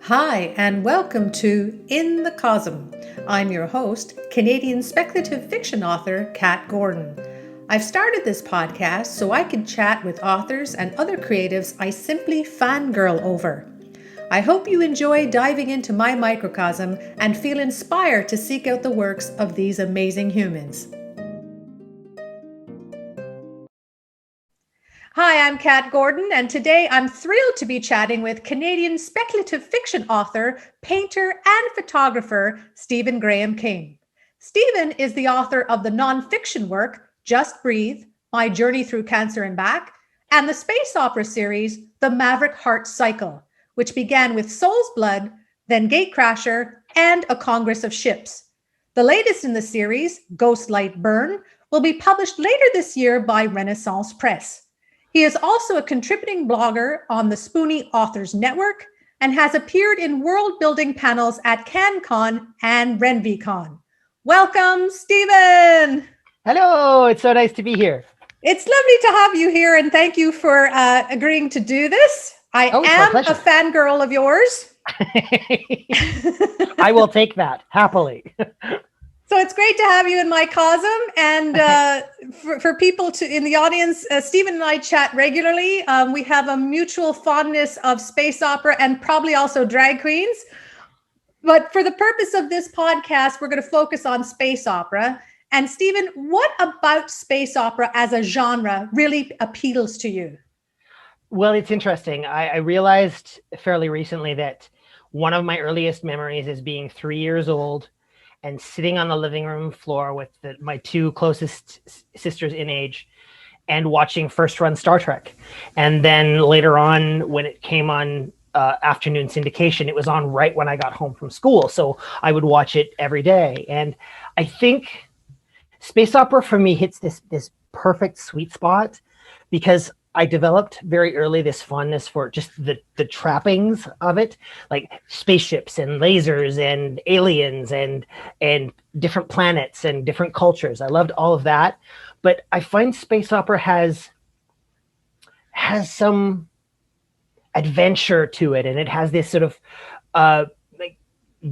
Hi, and welcome to In the Cosm. I'm your host, Canadian speculative fiction author Kat Gordon. I've started this podcast so I can chat with authors and other creatives I simply fangirl over. I hope you enjoy diving into my microcosm and feel inspired to seek out the works of these amazing humans. Hi, I'm Kat Gordon, and today I'm thrilled to be chatting with Canadian speculative fiction author, painter, and photographer Stephen Graham King. Stephen is the author of the nonfiction work Just Breathe, My Journey Through Cancer and Back, and the space opera series The Maverick Heart Cycle, which began with Soul's Blood, then Gatecrasher, and A Congress of Ships. The latest in the series, Ghostlight Burn, will be published later this year by Renaissance Press. He is also a contributing blogger on the Spoonie Authors Network and has appeared in world-building panels at CanCon and RenVCon. Welcome, Stephen! Hello, it's so nice to be here. It's lovely to have you here, and thank you for agreeing to do this. I am a fangirl of yours. I will take that, happily. So it's great to have you in my Cosm, and for people in the audience, Stephen and I chat regularly. We have a mutual fondness of space opera and probably also drag queens. But for the purpose of this podcast, we're going to focus on space opera. And Stephen, what about space opera as a genre really appeals to you? Well, it's interesting. I realized fairly recently that one of my earliest memories is being 3 years old and sitting on the living room floor with my two closest sisters in age and watching first run Star Trek. And then later on, when it came on afternoon syndication, it was on right when I got home from school. So I would watch it every day. And I think space opera for me hits this perfect sweet spot because I developed very early this fondness for just the trappings of it, like spaceships and lasers and aliens and different planets and different cultures. I loved all of that. But I find space opera has some adventure to it, and it has this sort of like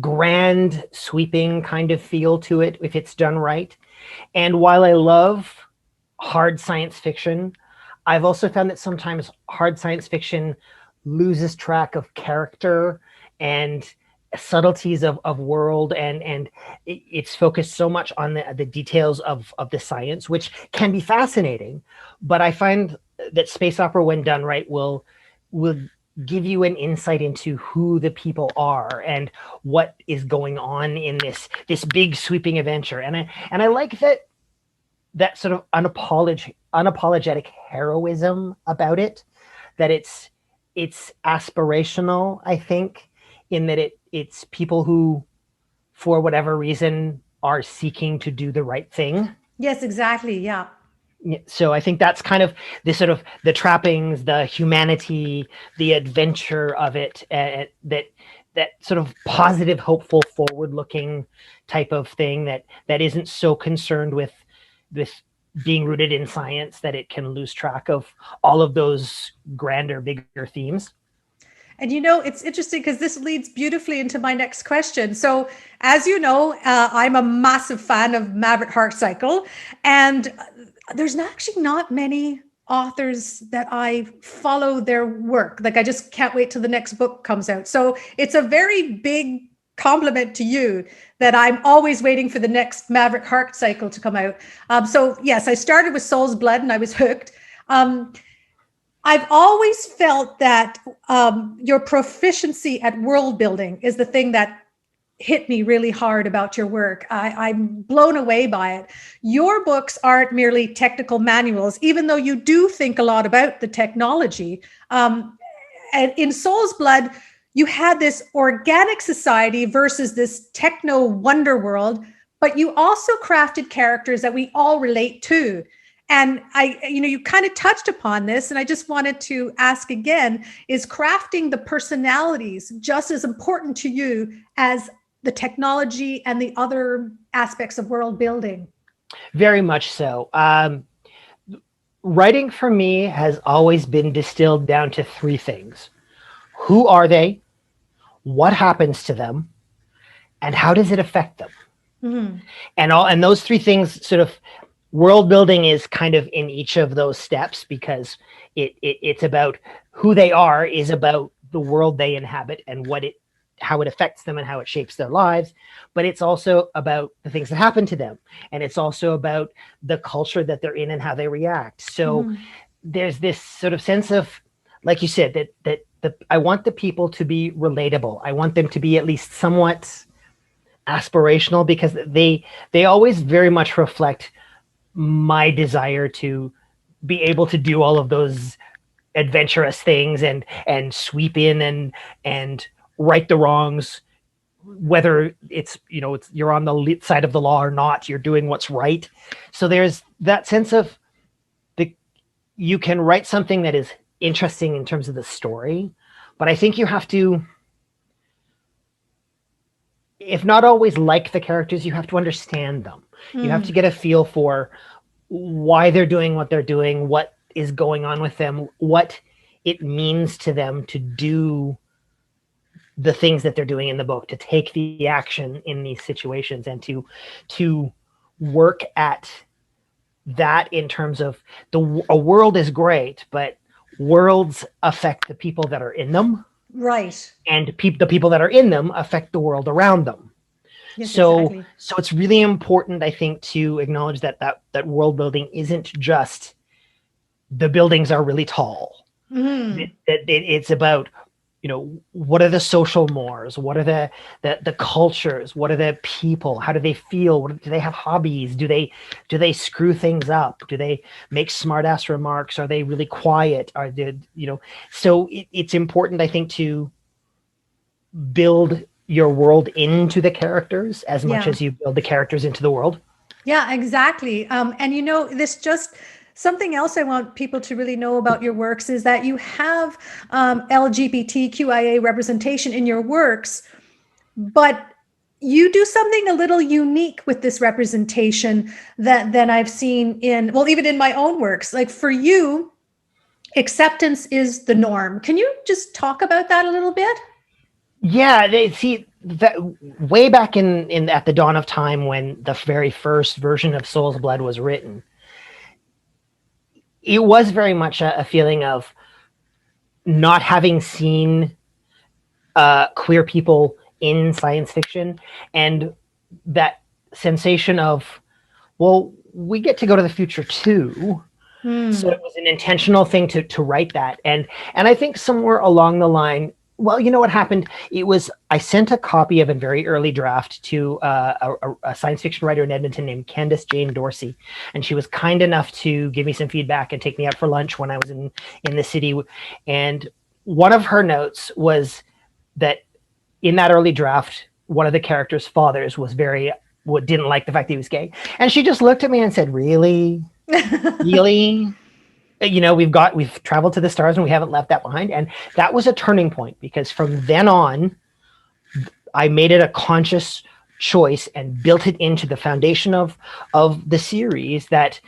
grand sweeping kind of feel to it if it's done right. And while I love hard science fiction, I've also found that sometimes hard science fiction loses track of character and subtleties of world, and it's focused so much on the details of the science, which can be fascinating. But I find that space opera, when done right, will give you an insight into who the people are and what is going on in this big sweeping adventure. And I like that sort of unapologetic heroism about it, that it's aspirational, I think, in that it's people who, for whatever reason, are seeking to do the right thing. Yes, exactly. Yeah. So I think that's kind of the trappings, the humanity, the adventure of it, that sort of positive, hopeful, forward-looking type of thing that isn't so concerned with being rooted in science that it can lose track of all of those grander, bigger themes. And it's interesting because this leads beautifully into my next question. So, as you know, I'm a massive fan of Maverick Heart Cycle, and there's actually not many authors that I follow their work. Like, I just can't wait till the next book comes out. So it's a very big compliment to you that I'm always waiting for the next Maverick Heart Cycle to come out. So yes, I started with Soul's Blood and I was hooked. I've always felt that your proficiency at world building is the thing that hit me really hard about your work. I'm blown away by it. Your books aren't merely technical manuals, even though you do think a lot about the technology. And in Soul's Blood, you had this organic society versus this techno wonder world, but you also crafted characters that we all relate to. And you kind of touched upon this, and I just wanted to ask again, is crafting the personalities just as important to you as the technology and the other aspects of world building? Very much so. Writing for me has always been distilled down to three things. Who are they? what happens to them, and how does it affect them. Mm-hmm. And those three things, sort of, world building is kind of in each of those steps, because it's about who they are, is about the world they inhabit and how it affects them and how it shapes their lives. But it's also about the things that happen to them, and it's also about the culture that they're in and how they react. So there's this sort of sense of, like you said, that I want the people to be relatable. I want them to be at least somewhat aspirational, because they always very much reflect my desire to be able to do all of those adventurous things and sweep in and right the wrongs, whether it's you're on the side of the law or not, you're doing what's right. So there's that sense of you can write something that is interesting in terms of the story, but I think you have to, if not always like the characters, you have to understand them. You have to get a feel for why they're doing what they're doing, what is going on with them, what it means to them to do the things that they're doing in the book, to take the action in these situations, and to work at that in terms of a world is great, but worlds affect the people that are in them. Right. And the people that are in them affect the world around them. Yes, So exactly. So it's really important, I think, to acknowledge that world building isn't just the buildings are really tall. It's about, what are the social mores? What are the cultures? What are the people? How do they feel? Do they have hobbies? Do they screw things up? Do they make smart ass remarks? Are they really quiet? Are they, so it's important, I think, to build your world into the characters as much as you build the characters into the world. Yeah, exactly. And this just something else I want people to really know about your works is that you have LGBTQIA representation in your works, but you do something a little unique with this representation than I've seen even in my own works. Like for you, acceptance is the norm. Can you just talk about that a little bit? Yeah, they see that way back in at the dawn of time, when the very first version of Soul's Blood was written, it was very much a feeling of not having seen queer people in science fiction, and that sensation of, well, we get to go to the future too. So it was an intentional thing to write that. And I think somewhere along the line, well, you know what happened? I sent a copy of a very early draft to a science fiction writer in Edmonton named Candace Jane Dorsey. And she was kind enough to give me some feedback and take me out for lunch when I was in the city. And one of her notes was that in that early draft, one of the characters' fathers didn't like the fact that he was gay. And she just looked at me and said, really? Really? We've traveled to the stars and we haven't left that behind. And that was a turning point, because from then on, I made it a conscious choice and built it into the foundation of the series that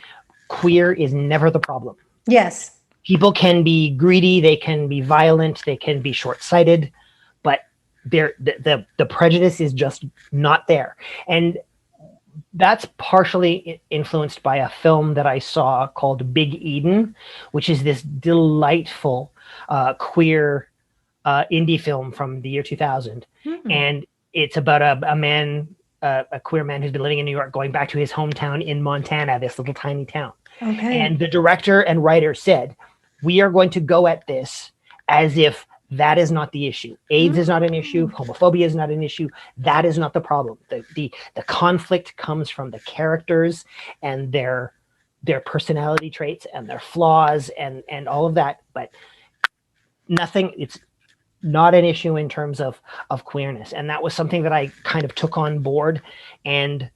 queer is never the problem. Yes. People can be greedy, they can be violent, they can be short-sighted, but the prejudice is just not there. And that's partially influenced by a film that I saw called Big Eden, which is this delightful queer indie film from the year 2000. And it's about a queer man who's been living in New York, going back to his hometown in Montana, this little tiny town. Okay. And the director and writer said, we are going to go at this as if that is not the issue. AIDS is not an issue. Homophobia is not an issue. That is not the problem. The conflict comes from the characters and their personality traits and their flaws and all of that. But it's not an issue in terms of queerness. And that was something that I kind of took on board and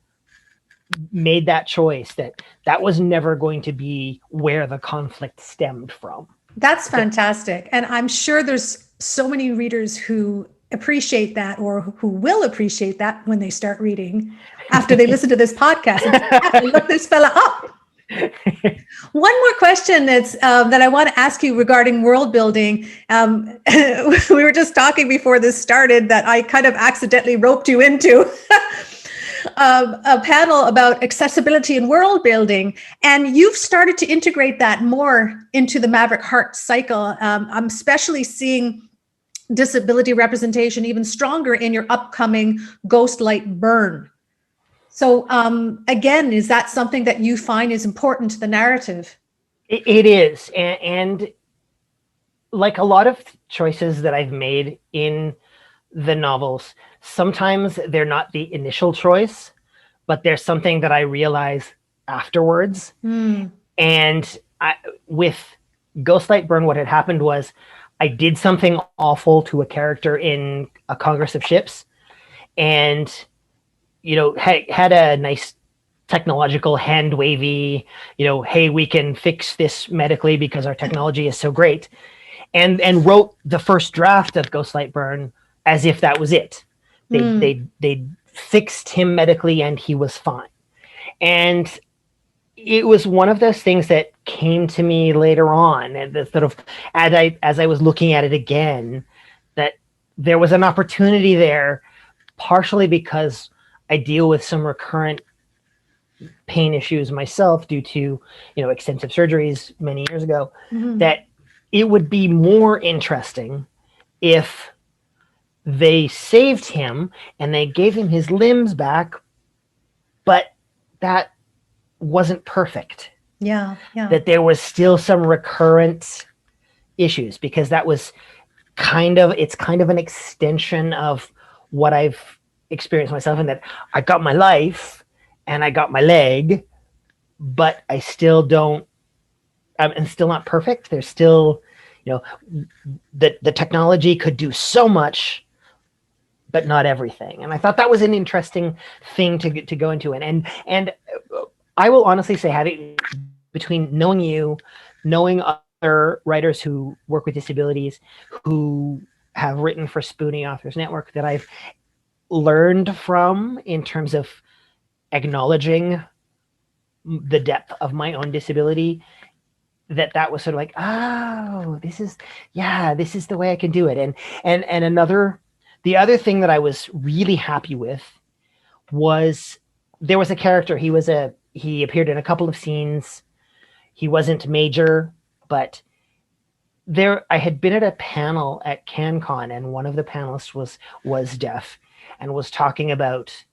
made that choice that was never going to be where the conflict stemmed from. That's fantastic. And I'm sure there's so many readers who appreciate that, or who will appreciate that when they start reading after they listen to this podcast. And look this fella up. One more question that I want to ask you regarding world building. We were just talking before this started that I kind of accidentally roped you into a panel about accessibility and world building, and you've started to integrate that more into the Maverick Heart Cycle. I'm especially seeing disability representation even stronger in your upcoming Ghostlight Burn. So again, is that something that you find is important to the narrative? It is. And like a lot of choices that I've made in the novels, sometimes they're not the initial choice, but there's something that I realize afterwards. And with Ghostlight Burn, what had happened was I did something awful to a character in a Congress of Ships, and had a nice technological hand wavy, hey, we can fix this medically because our technology is so great, and wrote the first draft of Ghostlight Burn as if that was it. They fixed him medically and he was fine. And it was one of those things that came to me later on, and that sort of as I was looking at it again, that there was an opportunity there, partially because I deal with some recurrent pain issues myself due to, extensive surgeries many years ago, that it would be more interesting if they saved him and they gave him his limbs back, but that wasn't perfect. Yeah. That there was still some recurrent issues, because that was it's kind of an extension of what I've experienced myself, in that I got my life and I got my leg, but I'm still not perfect. There's still, the technology could do so much, but not everything. And I thought that was an interesting thing to go into. And I will honestly say, having, between knowing you, knowing other writers who work with disabilities, who have written for Spoonie Authors Network, that I've learned from in terms of acknowledging the depth of my own disability, that was sort of like, oh, this is the way I can do it. And the other thing that I was really happy with was, there was a character, he appeared in a couple of scenes. He wasn't major, but I had been at a panel at CanCon, and one of the panelists was deaf and was talking about,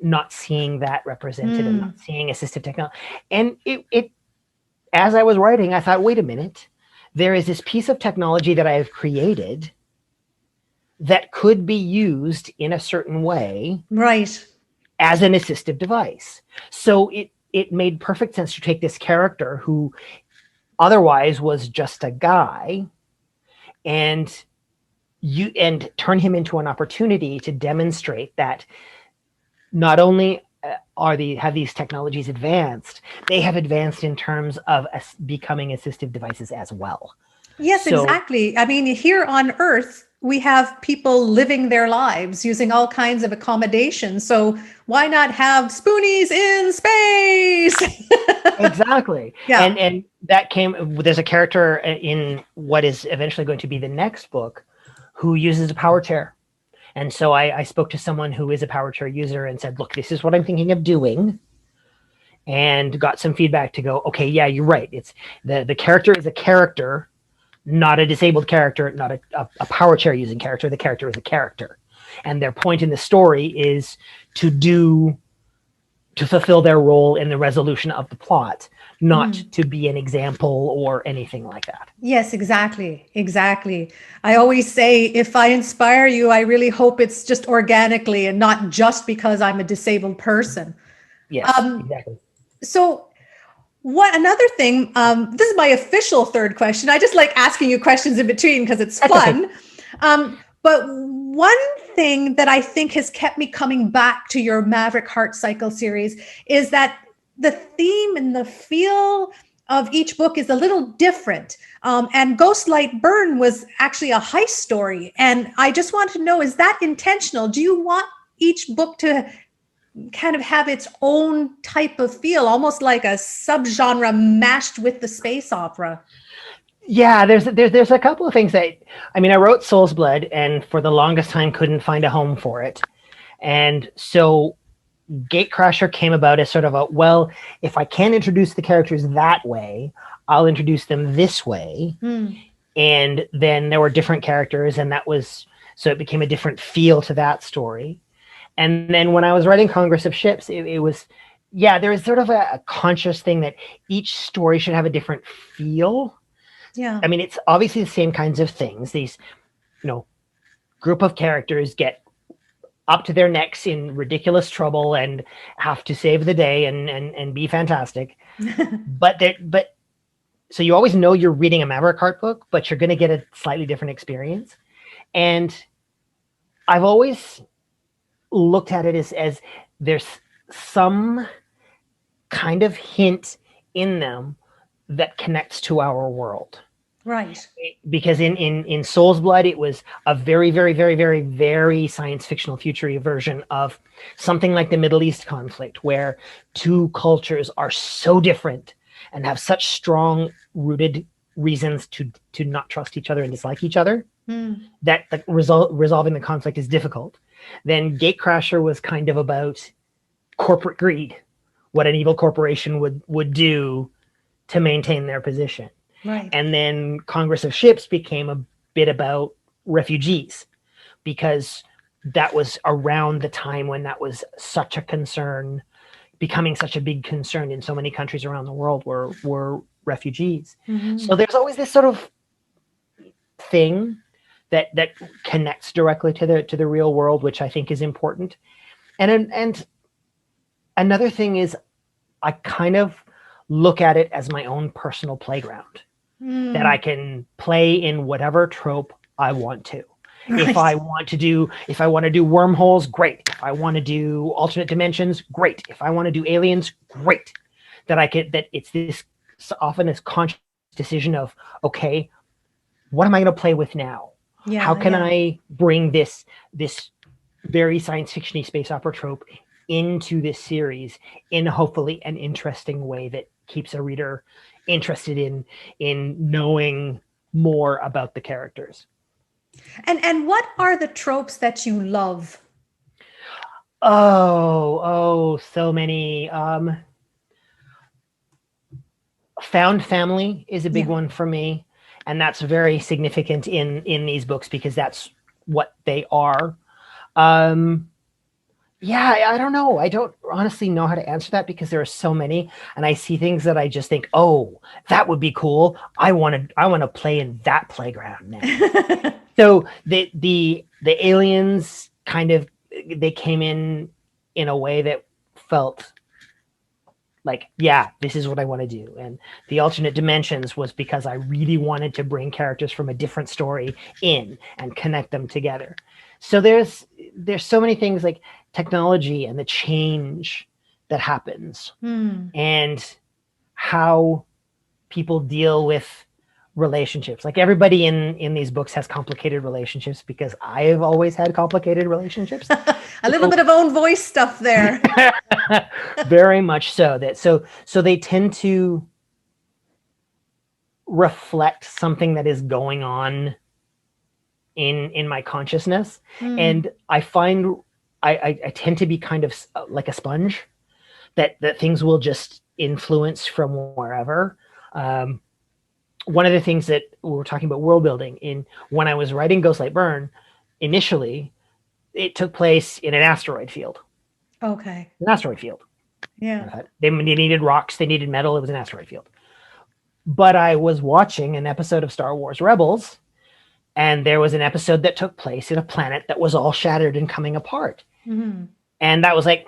not seeing that represented and not seeing assistive technology. And it, as I was writing, I thought, wait a minute, there is this piece of technology that I have created that could be used in a certain way, right, as an assistive device. So it made perfect sense to take this character who otherwise was just a guy, and turn him into an opportunity to demonstrate that not only have these technologies advanced, they have advanced in terms of becoming assistive devices as well. Yes, exactly. I mean, here on Earth, we have people living their lives using all kinds of accommodations. So why not have spoonies in space? Exactly. Yeah. And there's a character in what is eventually going to be the next book who uses a power chair. And so I spoke to someone who is a power chair user and said, look, this is what I'm thinking of doing. And got some feedback to go, okay, yeah, you're right. It's the character is a character, not a disabled character, not a power chair using character. The character is a character. And their point in the story is to fulfill their role in the resolution of the plot, not to be an example or anything like that. Yes, exactly. I always say, if I inspire you, I really hope it's just organically and not just because I'm a disabled person. Yes, exactly. So another thing, this is my official third question. I just like asking you questions in between because it's fun. But one thing that I think has kept me coming back to your Maverick Heart Cycle series is that the theme and the feel of each book is a little different. And Ghostlight Burn was actually a heist story. And I just want to know, is that intentional? Do you want each book to kind of have its own type of feel, almost like a subgenre mashed with the space opera. Yeah, there's a couple of things that, I mean, I wrote Soul's Blood, and for the longest time couldn't find a home for it. And so Gatecrasher came about as sort of a, well, if I can't introduce the characters that way, I'll introduce them this way. And then there were different characters, and that was, so it became a different feel to that story. And then when I was writing Congress of Ships, it was, yeah, there was sort of a conscious thing that each story should have a different feel. Yeah. I mean, it's obviously the same kinds of things. These, group of characters get up to their necks in ridiculous trouble and have to save the day and be fantastic. but so you always know you're reading a Maverick Heart book, but you're going to get a slightly different experience. And I've always looked at it as there's some kind of hint in them that connects to our world. Right. Because in Soul's Blood, it was a very, very, very, very, very science fictional future version of something like the Middle East conflict, where two cultures are so different and have such strong rooted reasons to not trust each other and dislike each other, that resolving the conflict is difficult. Then Gatecrasher was kind of about corporate greed, what an evil corporation would do to maintain their position. Right. And then Congress of Ships became a bit about refugees, because that was around the time when that was such a concern, becoming such a big concern in so many countries around the world were refugees. So there's always this sort of thing that connects directly to the real world, which I think is important. And another thing is, I kind of look at it as my own personal playground, that I can play in whatever trope I want to. Right. If I want to do wormholes, great. If I want to do alternate dimensions, great. If I want to do aliens, great. That it's this often this conscious decision of, okay, what am I going to play with now? Yeah, how can I bring this very science fiction-y space opera trope into this series in hopefully an interesting way that keeps a reader interested in knowing more about the characters. And what are the tropes that you love? Oh, so many. Found family is a big one for me, and that's very significant in these books because that's what they are. I don't know. I don't honestly know how to answer that because there are so many, and I see things that I just think, oh, that would be cool. I want to play in that playground now. So the aliens kind of, they came in a way that felt like, yeah, this is what I want to do. And the alternate dimensions was because I really wanted to bring characters from a different story in and connect them together. So there's so many things like technology and the change that happens and how people deal with relationships. Like everybody in these books has complicated relationships because I have always had complicated relationships. A little bit of own voice stuff there. Very much so. So they tend to reflect something that is going on in my consciousness. And I find I tend to be kind of like a sponge, that things will just influence from wherever. One of the things that we were talking about world building when I was writing Ghostlight Burn, initially, it took place in an asteroid field. Okay. An asteroid field. Yeah. They needed rocks, they needed metal, it was an asteroid field. But I was watching an episode of Star Wars Rebels, and there was an episode that took place in a planet that was all shattered and coming apart. And that was like,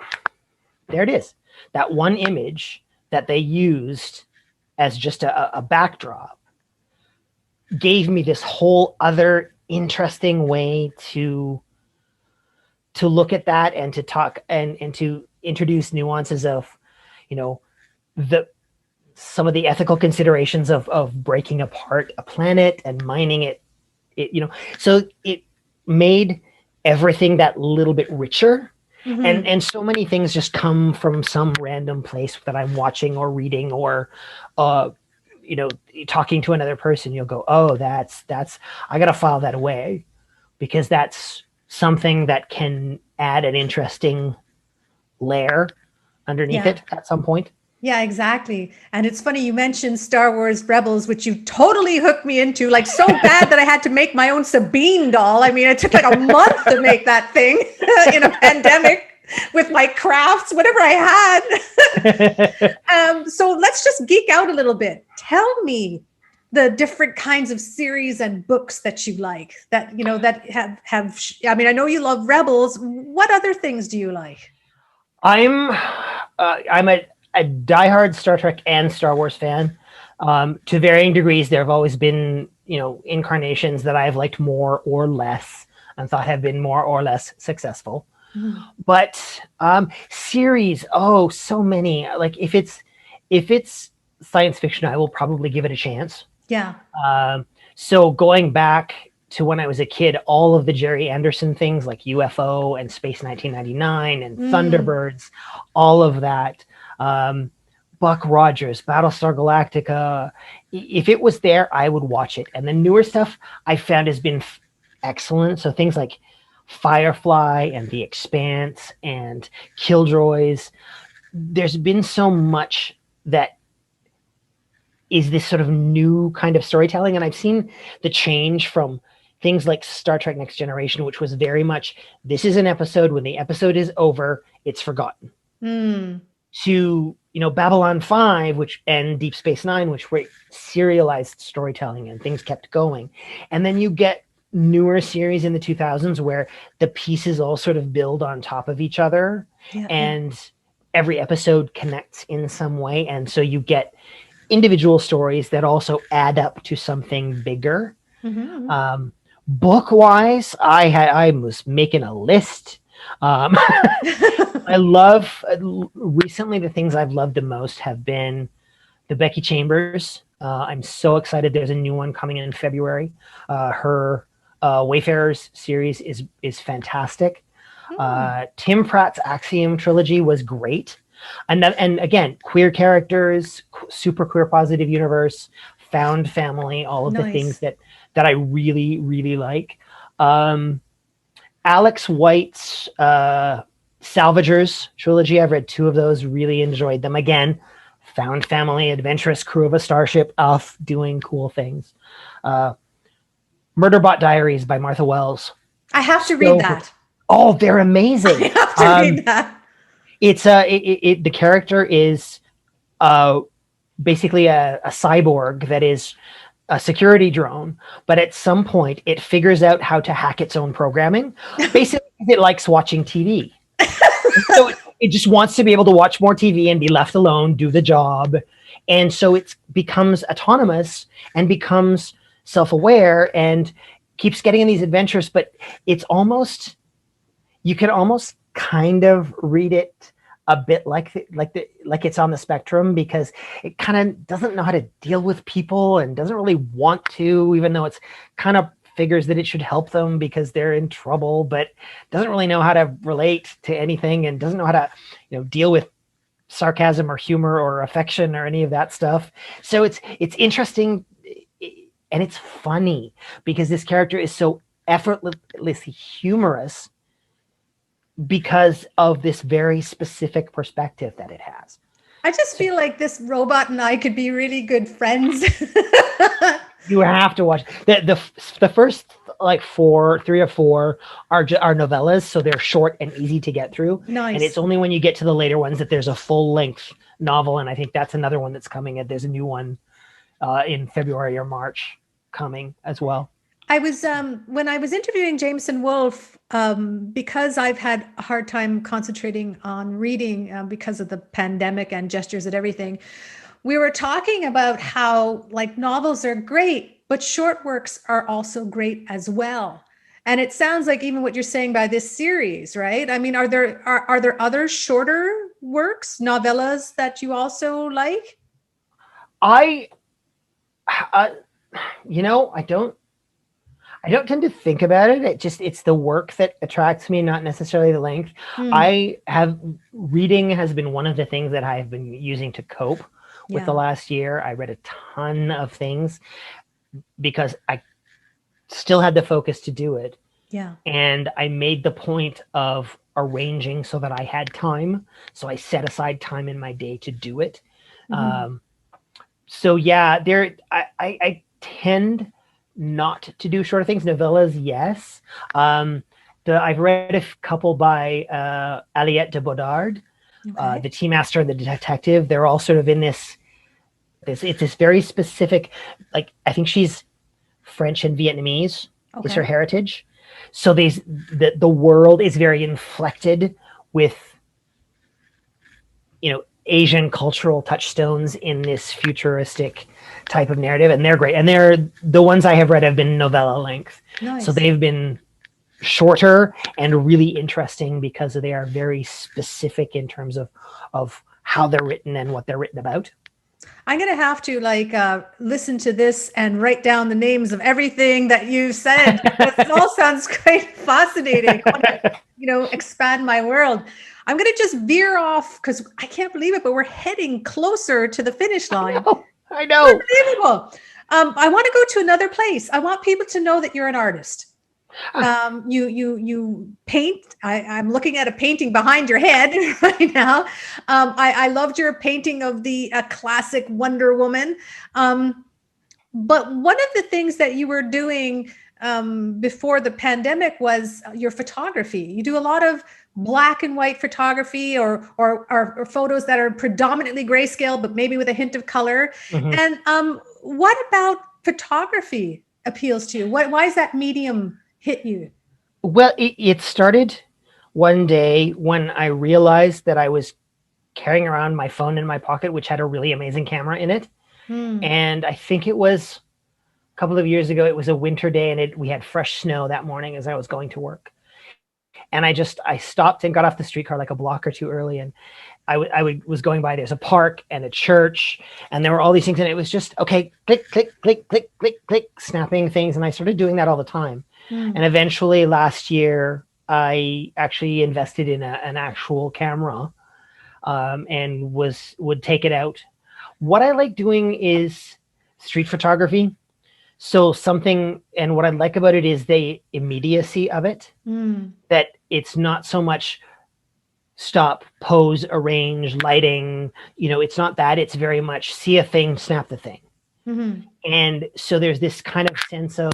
there it is. That one image that they used as just a backdrop gave me this whole other interesting way to look at that and to talk and to introduce nuances of, some of the ethical considerations of breaking apart a planet and mining it, so it made everything that little bit richer. And so many things just come from some random place that I'm watching or reading or uh you know, talking to another person. You'll go, oh, that's I gotta file that away, because that's something that can add an interesting layer underneath Yeah. it at some point. Yeah, exactly. And it's funny you mentioned Star Wars Rebels, which you totally hooked me into, like so bad that I had to make my own Sabine doll. I mean, it took like a month to make that thing in a pandemic with my crafts, whatever I had. So let's just geek out a little bit. Tell me the different kinds of series and books that you like, that you know that have. I mean, I know you love Rebels. What other things do you like? I'm I'm a diehard Star Trek and Star Wars fan. To varying degrees, there have always been, you know, incarnations that I've liked more or less and thought have been more or less successful. Mhm. But series, oh, so many. Like if it's science fiction, I will probably give it a chance. Yeah. So going back to when I was a kid, all of the Jerry Anderson things like UFO and Space 1999 and Mm. Thunderbirds, all of that. Um, Buck Rogers, Battlestar Galactica. If it was there, I would watch it. And the newer stuff I found has been excellent. So things like Firefly and The Expanse and Killjoys. There's been so much that is this sort of new kind of storytelling. And I've seen the change from things like Star Trek Next Generation, which was very much this is an episode. When the episode is over, it's forgotten. Mm. To, you know, Babylon 5, which and Deep Space Nine, which were serialized storytelling and things kept going. And then you get newer series in the 2000s where the pieces all sort of build on top of each other, Yeah. Yeah. and every episode connects in some way. And so you get individual stories that also add up to something bigger. Mhm. Um, Book wise, I was making a list. Um, I love recently the things I've loved the most have been the Becky Chambers. I'm so excited. There's a new one coming in February. Her Wayfarers series is fantastic. Mm. Tim Pratt's Axiom trilogy was great. And again, queer characters, super queer positive universe, found family, all of the things Nice. that I really really like. Um, Alex White's Salvagers trilogy. I've read two of those. Really enjoyed them. Again, found family, adventurous crew of a starship off doing cool things. Uh, Murderbot Diaries by Martha Wells. I have to read So good. that. Oh, they're amazing. I have to read that. It's the character is uh basically a cyborg that is a security drone, but at some point it figures out how to hack its own programming. Basically, it likes watching TV. So it just wants to be able to watch more TV and be left alone, do the job. And so it becomes autonomous and becomes self-aware and keeps getting in these adventures, but it's almost, you can almost kind of read it a bit like it's on the spectrum, because it kind of doesn't know how to deal with people and doesn't really want to, even though it's kind of figures that it should help them because they're in trouble, but doesn't really know how to relate to anything and doesn't know how to, you know, deal with sarcasm or humor or affection or any of that stuff. So it's interesting, and it's funny because this character is so effortlessly humorous because of this very specific perspective that it has. I just So feel like this robot and I could be really good friends. you have to watch the first like three or four are novellas, so they're short and easy to get through. And it's Nice. only when you get to the later ones that there's a full length novel, and I think that's another one that's coming. There's a new one in February or March coming as well. I was when I was interviewing Jameson Wolfe, because I've had a hard time concentrating on reading because of the pandemic and gestures and everything. We were talking about how like novels are great, but short works are also great as well. And it sounds like even what you're saying by this series, right? I mean, are there other shorter works, novellas that you also like? I, I you know, I don't. I don't tend to think about it. It's the work that attracts me, not necessarily the length. Hmm. I have reading has been one of the things that I've been using to cope with the Yeah. last year. I read a ton of things because I still had the focus to do it. Yeah. And I made the point of arranging so that I had time. So I set aside time in my day to do it. Hmm. Um, so yeah, I tend not to do shorter things. Novellas, yes. Um, I've read a couple by Aliette de Bodard, Okay. the Tea Master and the Detective. They're all sort of in this. It's this very specific. Like I think she's French and Vietnamese is her Okay. heritage. So the world is very inflected with Asian cultural touchstones in this futuristic type of narrative, and they're great. And they're the ones I have read have been novella length, so Nice. they've been shorter and really interesting because they are very specific in terms of how they're written and what they're written about. I'm gonna have to like listen to this and write down the names of everything that you said because it all sounds quite fascinating. I want to, expand my world. I'm gonna just veer off because I can't believe it, but we're heading closer to the finish I line. know, I know. Unbelievable. I want to go to another place. I want people to know that you're an artist. Ah, You paint. I'm looking at a painting behind your head right now. I loved your painting of the classic Wonder Woman. But one of the things that you were doing before the pandemic was your photography. You do a lot of black and white photography or photos that are predominantly grayscale, but maybe with a hint of color. mhm. And what about photography appeals to you? Why is that medium hit you? Well, it started one day when I realized that I was carrying around my phone in my pocket, which had a really amazing camera in it. Hmm. And I think it was a couple of years ago. It was a winter day, and we had fresh snow that morning as I was going to work. And I stopped and got off the streetcar like a block or two early, and was going by. There's a park and a church, and there were all these things, and it was just okay, click, click, click, click, click, click, snapping things, and I started doing that all the time. Hmm. And eventually, last year, I actually invested in an actual camera, and would take it out. What I like doing is street photography. So something, and what I like about it is the immediacy of it. Hmm. That it's not so much stop, pose, arrange, lighting. It's not that. It's very much see a thing, snap the thing. Hmm. And so there's this kind of sense of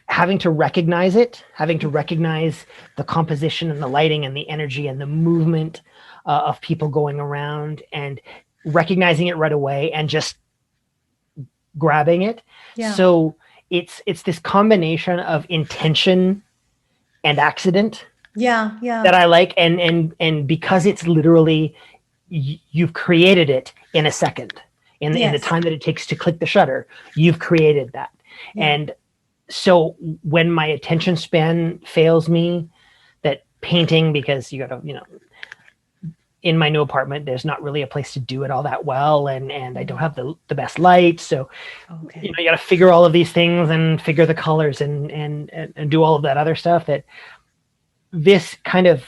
having to recognize it, having to recognize the composition and the lighting and the energy and the movement of people going around, and recognizing it right away and just grabbing it. Yeah. So it's this combination of intention and accident Yeah. Yeah. that I like, and because it's literally you've created it in a second, in the Yes. time that it takes to click the shutter, you've created that. Yeah. And so when my attention span fails me, that painting, because you gotta, in my new apartment, there's not really a place to do it all that well, and I don't have the best light, so Okay. you got to figure all of these things and figure the colors and do all of that other stuff. That this kind of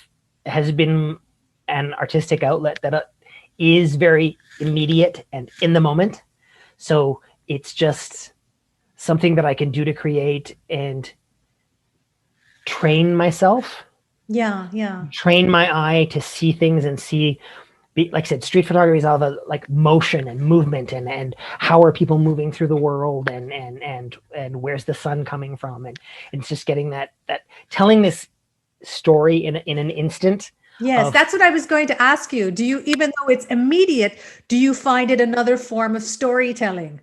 has been an artistic outlet that is very immediate and in the moment. So it's just something that I can do to create and train myself, Yeah. Yeah. train my eye to see things and see. Like I said, street photography is all the like motion and movement, and how are people moving through the world, and where's the sun coming from, and it's just getting that telling this story in an instant Yes, of. that's what I was going to ask you. Do you, even though it's immediate, do you find it another form of storytelling?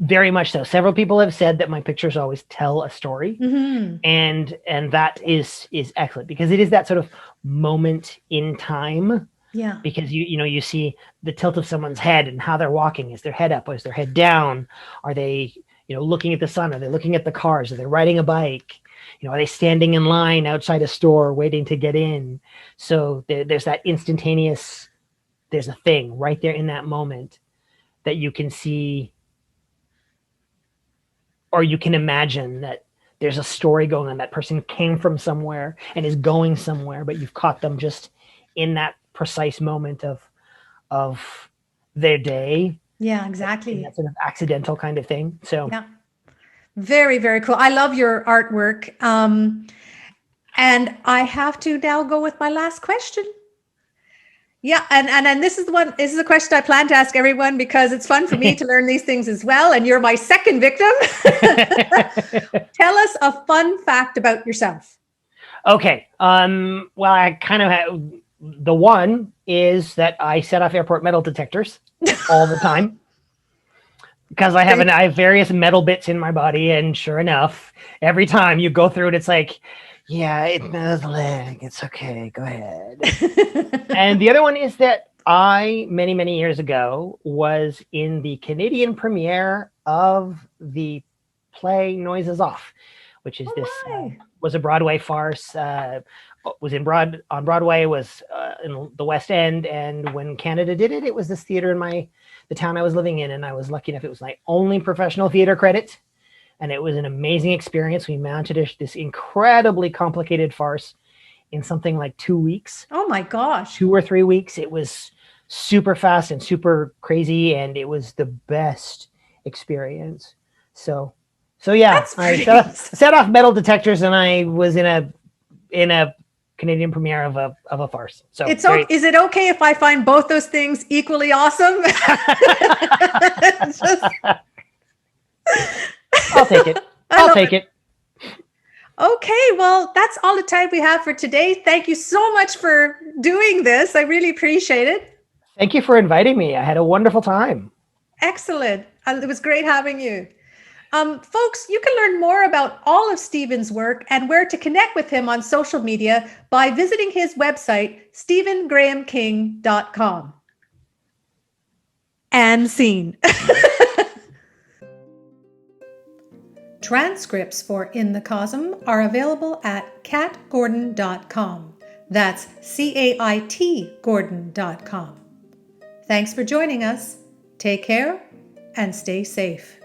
Very much so. Several people have said that my pictures always tell a story, Hmm. and that is excellent because it is that sort of moment in time. Yeah. Because you see the tilt of someone's head and how they're walking. Is their head up? Is their head down? Are they looking at the sun? Are they looking at the cars? Are they riding a bike? Are they standing in line outside a store waiting to get in? So there's that instantaneous. There's a thing right there in that moment that you can see or you can imagine that there's a story going on. That person came from somewhere and is going somewhere, but you've caught them just in that precise moment of their day. Yeah, In exactly. that sort of accidental kind of thing. So Yeah. Very, very cool. I love your artwork. And I have to now go with my last question. Yeah, and this is the one. This is a question I plan to ask everyone because it's fun for me to learn these things as well. And you're my second victim. Tell us a fun fact about yourself. okay. Well, I kind of have, the one is that I set off airport metal detectors all the time because I have various metal bits in my body, and sure enough, every time you go through it, it's like, yeah, it knows the leg. It's okay. Go ahead. And the other one is that I, many, many years ago, was in the Canadian premiere of the play Noises Off, which is was a Broadway farce. Was on Broadway, was in the West End, and when Canada did it, it was this theater in the town I was living in, and I was lucky enough. It was my only professional theater credit, and it was an amazing experience. We mounted this incredibly complicated farce in something like 2 weeks. Oh my gosh. 2 or 3 weeks. It was super fast and super crazy, and it was the best experience. So yeah, I set off metal detectors, and I was in a Canadian premiere of a farce. So is it okay if I find both those things equally awesome? I'll take it. I'll take it. Okay, well, that's all the time we have for today. Thank you so much for doing this. I really appreciate it. Thank you for inviting me. I had a wonderful time. Excellent. It was great having you. Folks, you can learn more about all of Stephen's work and where to connect with him on social media by visiting his website, stephengrahamking.com. And scene. Transcripts for In the Cosm are available at catgordon.com. That's CAIT Gordon.com. Thanks for joining us. Take care and stay safe.